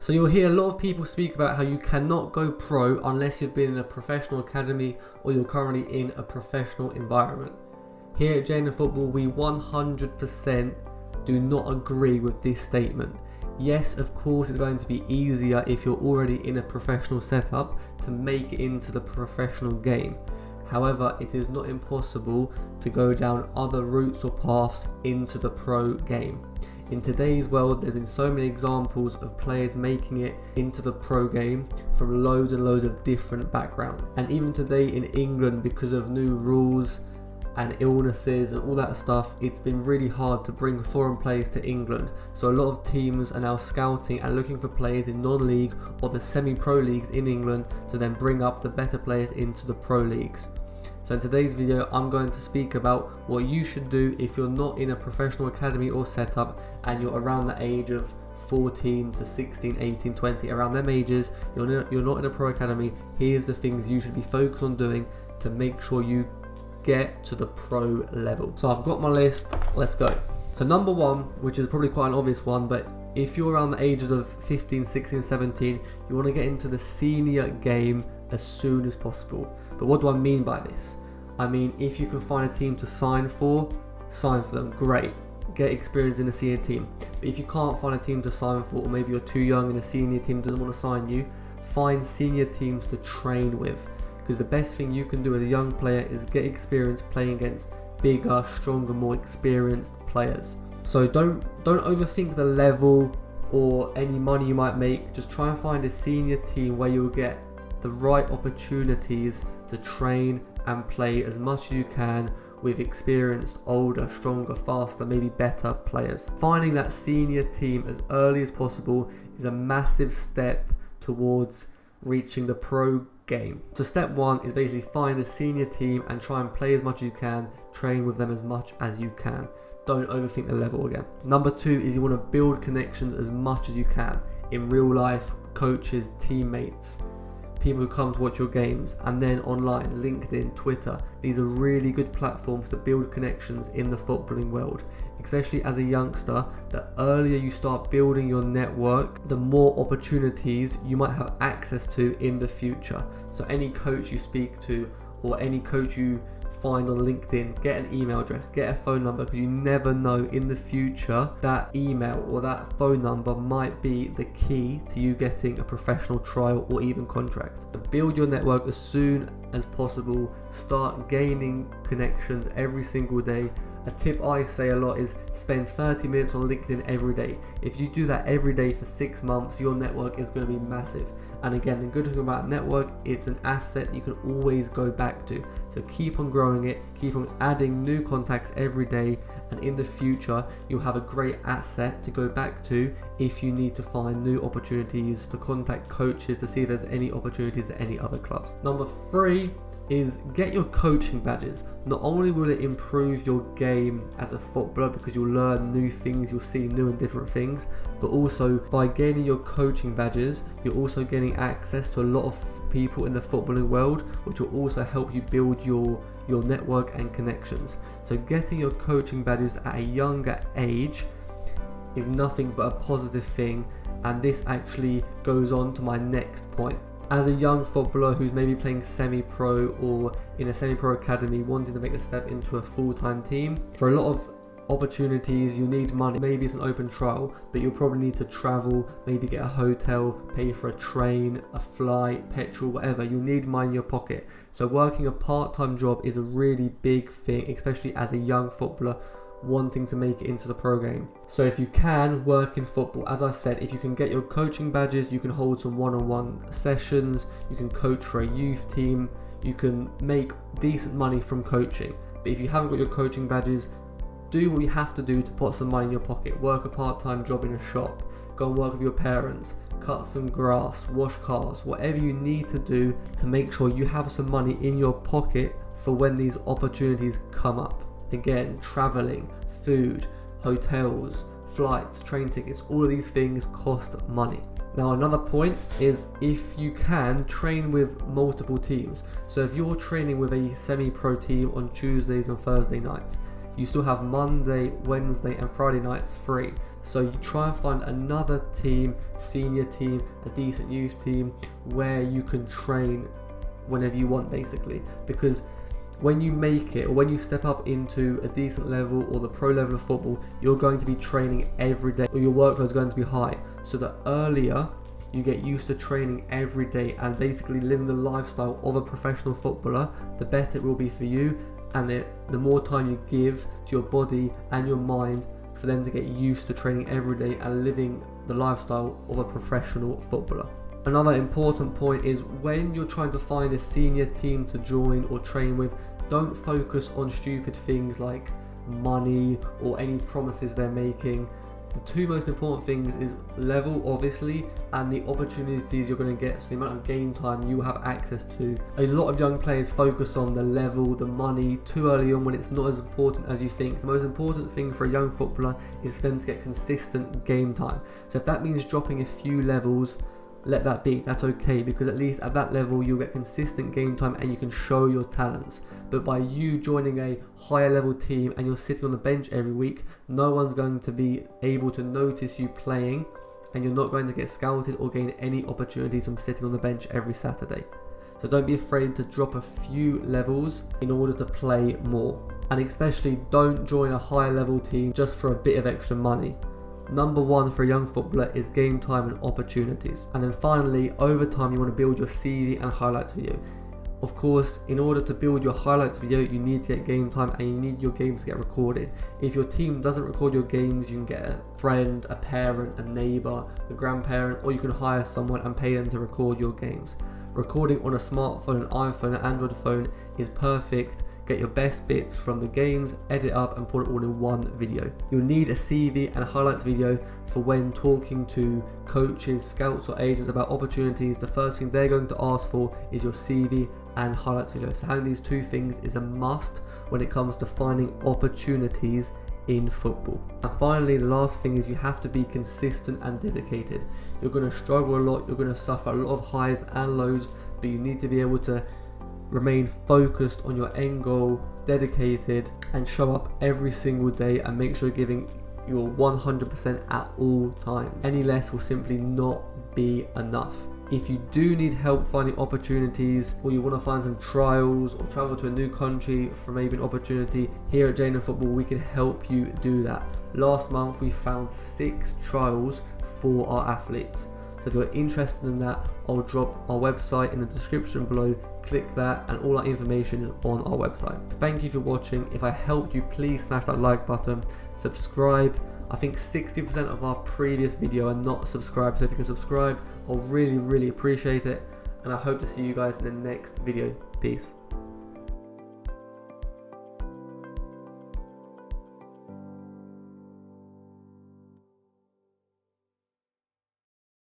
So you'll hear a lot of people speak about how you cannot go pro unless you've been in a professional academy or you're currently in a professional environment. Here at JN Football, we 100% do not agree with this statement. Yes, of course, it's going to be easier if you're already in a professional setup to make it into the professional game. However, it is not impossible to go down other routes or paths into the pro game. In today's world, there's been so many examples of players making it into the pro game from loads and loads of different backgrounds. And even today in England, because of new rules and illnesses and all that stuff, it's been really hard to bring foreign players to England. So a lot of teams are now scouting and looking for players in non-league or the semi-pro leagues in England to then bring up the better players into the pro leagues. So in today's video, I'm going to speak about what you should do if you're not in a professional academy or setup and you're around the age of 14 to 16, 18, 20, around them ages, you're not in a pro academy. Here's the things you should be focused on doing to make sure you get to the pro level. So I've got my list, let's go. So number one, which is probably quite an obvious one, but if you're around the ages of 15, 16, 17, you want to get into the senior game as soon as possible. But what do I mean by this? I mean, if you can find a team to sign for them, great. Get experience in a senior team. But if you can't find a team to sign for, or maybe you're too young and a senior team doesn't want to sign you, find senior teams to train with. Because the best thing you can do as a young player is get experience playing against bigger, stronger, more experienced players. So don't overthink the level or any money you might make. Just try and find a senior team where you'll get the right opportunities to train and play as much as you can with experienced, older, stronger, faster, maybe better players. Finding that senior team as early as possible is a massive step towards reaching the pro game. So step one is basically find a senior team and try and play as much as you can, train with them as much as you can. Don't overthink the level again. Number two is you want to build connections as much as you can in real life, coaches, teammates, people who come to watch your games, and then online, LinkedIn, Twitter. These are really good platforms to build connections in the footballing world. Especially as a youngster, the earlier you start building your network, the more opportunities you might have access to in the future. So any coach you speak to or any coach you find on LinkedIn, get an email address, get a phone number, because you never know in the future that email or that phone number might be the key to you getting a professional trial or even contract. So build your network as soon as possible. Start gaining connections every single day. A tip I say a lot is spend 30 minutes on LinkedIn every day. If you do that every day for 6 months, your network is going to be massive. And again, the good thing about network, it's an asset you can always go back to. So keep on growing it, keep on adding new contacts every day, and in the future, you'll have a great asset to go back to if you need to find new opportunities, to contact coaches to see if there's any opportunities at any other clubs. Number three is get your coaching badges. Not only will it improve your game as a footballer because you'll learn new things, you'll see new and different things, but also by gaining your coaching badges, you're also getting access to a lot of people in the footballing world, which will also help you build your network and connections. So getting your coaching badges at a younger age is nothing but a positive thing, and this actually goes on to my next point. As a young footballer who's maybe playing semi-pro or in a semi-pro academy wanting to make the step into a full-time team, for a lot of opportunities you need money. Maybe it's an open trial, but you'll probably need to travel, maybe get a hotel, pay for a train, a flight, petrol, whatever. You'll need money in your pocket. So working a part-time job is a really big thing, especially as a young footballer wanting to make it into the pro game. So if you can work in football, as I said, if you can get your coaching badges, you can hold some one-on-one sessions, you can coach for a youth team, you can make decent money from coaching. But if you haven't got your coaching badges, do what you have to do to put some money in your pocket. Work a part-time job in a shop, go and work with your parents, cut some grass, wash cars, whatever you need to do to make sure you have some money in your pocket for when these opportunities come up. Again, traveling, food, hotels, flights, train tickets, all of these things cost money. Now another point is, if you can, train with multiple teams. So if you're training with a semi-pro team on Tuesdays and Thursday nights, you still have Monday, Wednesday and Friday nights free. So you try and find another team, senior team, a decent youth team where you can train whenever you want, basically. Because when you make it, or when you step up into a decent level or the pro level of football, you're going to be training every day, or your workload is going to be high. So the earlier you get used to training every day and basically living the lifestyle of a professional footballer, the better it will be for you, and the more time you give to your body and your mind for them to get used to training every day and living the lifestyle of a professional footballer. Another important point is when you're trying to find a senior team to join or train with, don't focus on stupid things like money or any promises they're making. The two most important things is level, obviously, and the opportunities you're going to get, so the amount of game time you have access to. A lot of young players focus on the level, the money, too early on when it's not as important as you think. The most important thing for a young footballer is for them to get consistent game time. So if that means dropping a few levels, let that be, that's okay, because at least at that level you'll get consistent game time and you can show your talents. But by you joining a higher level team and you're sitting on the bench every week, no one's going to be able to notice you playing, and you're not going to get scouted or gain any opportunities from sitting on the bench every Saturday. So don't be afraid to drop a few levels in order to play more, and especially don't join a higher level team just for a bit of extra money. Number one for a young footballer is game time and opportunities. And then finally, over time you want to build your CV and highlights video. Of course, in order to build your highlights video, you need to get game time and you need your games to get recorded. If your team doesn't record your games, you can get a friend, a parent, a neighbor, a grandparent, or you can hire someone and pay them to record your games. Recording on a smartphone, an iPhone, an Android phone is perfect. Get your best bits from the games, edit up and put it all in one video. You'll need a CV and a highlights video for when talking to coaches, scouts or agents about opportunities. The first thing they're going to ask for is your CV and highlights video. So having these two things is a must when it comes to finding opportunities in football. And finally, the last thing is you have to be consistent and dedicated. You're going to struggle a lot, you're going to suffer a lot of highs and lows, but you need to be able to remain focused on your end goal, dedicated, and show up every single day and make sure you're giving your 100% at all times. Any less will simply not be enough. If you do need help finding opportunities, or you want to find some trials or travel to a new country for maybe an opportunity, here at Jane Football we can help you do that. Last month we found 6 trials for our athletes. So if you're interested in that, I'll drop our website in the description below. Click that and all that information is on our website. Thank you for watching. If I helped you, please smash that like button, subscribe. I think 60% of our previous video are not subscribed, so if you can subscribe, I'll really appreciate it, and I hope to see you guys in the next video. Peace.